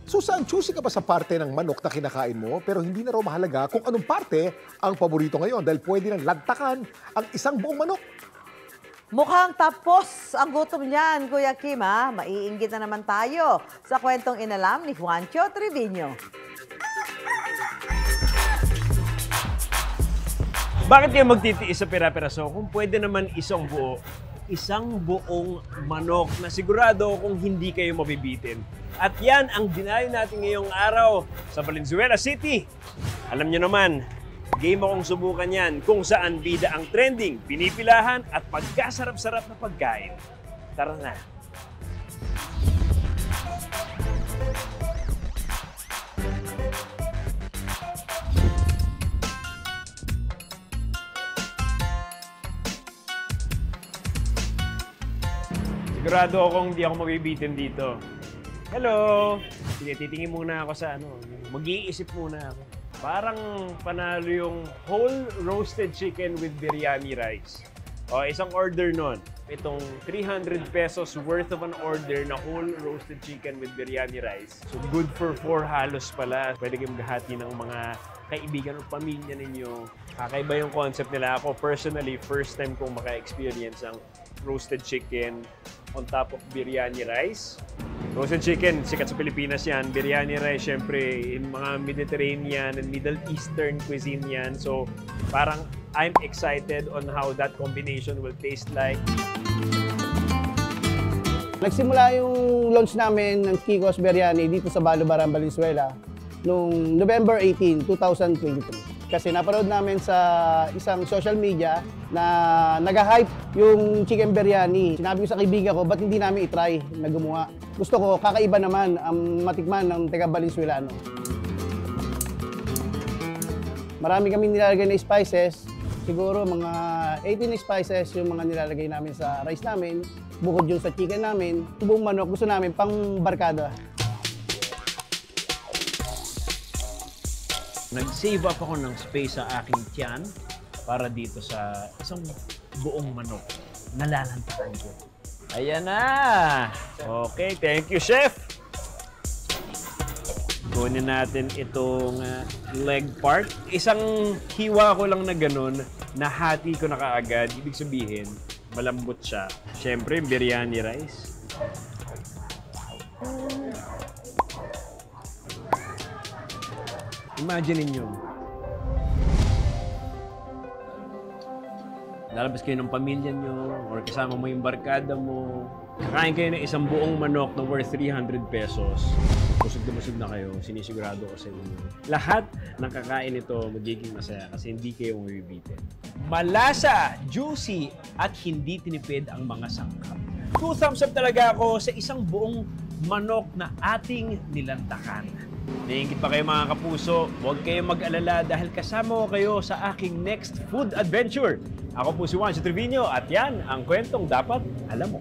So saan choosy ka ba sa parte ng manok na kinakain mo pero hindi na raw mahalaga kung anong parte ang paborito ngayon dahil pwede nang lantakan ang isang buong manok? Mukhang tapos ang gutom niyan, Kuya Kim, ha? Maiinggit na naman tayo sa kwentong inalam ni Juancho Trevino. Bakit kayo magtitiis sa pera-peraso kung pwede naman isang buong manok na sigurado kung hindi kayo mabibitin? At yan ang dinayo natin ngayong araw sa Valenzuela City. Alam nyo naman, game akong subukan yan kung saan bida ang trending, pinipilahan at pagkasarap-sarap na pagkain. Tara na! Sigurado akong hindi ako mabibitin dito. Hello! Sige, titingin muna ako sa mag-iisip muna ako. Parang panalo yung whole roasted chicken with biryani rice. O, isang order nun. Itong 300 pesos worth of an order na whole roasted chicken with biryani rice. So, good for 4 halos pala. Pwede kayong maghati ng mga kaibigan o pamilya ninyo. Kakaiba yung concept nila. Ako, personally, first time kong maka-experience ng roasted chicken on top of biryani rice. Roasted chicken, sikat sa Pilipinas yan. Biryani rice, syempre, in mga Mediterranean and Middle Eastern cuisine yan. So, parang I'm excited on how that combination will taste like. Nagsimula yung launch namin ng Kiko's Biryani dito sa Balubaran, Valenzuela noong November 18, 2023. Kasi napanood namin sa isang social media na nag-hype yung chicken biryani. Sinabi ko sa kaibigan ko, ba't hindi namin itry na gumawa? Gusto ko, kakaiba naman ang matikman ng taga Valenzuelano. Marami kami nilalagay na spices. Siguro mga 18 spices yung mga nilalagay namin sa rice namin. Bukod yung sa chicken namin. Buong manok, gusto namin pang barkada. Nag-save up ako ng space sa aking tiyan para dito sa isang buong manok na lalantakan ko. Ayan na! Okay, thank you, Chef! Kunin natin itong leg part. Isang hiwa ko lang na ganun, nahati ko na kaagad. Ibig sabihin, malambot siya. Siyempre, biryani rice. Imagine niyo. Lalabas kayo ng pamilya nyo or kasama mo yung barkada mo. Kakain kayo ng isang buong manok na worth 300 pesos. Busog na busog na kayo, sinisigurado ko sa inyo. Lahat ng kakain ito magiging masaya kasi hindi kayo mabibitin. Malasa, juicy, at hindi tinipid ang mga sangkap. 2 thumbs up talaga ako sa isang buong manok na ating nilantakan. Naiingit pa kayo mga kapuso, huwag kayong mag-alala dahil kasama ko kayo sa aking next food adventure. Ako po si Juancho Trevino at yan ang kwentong dapat alam mo.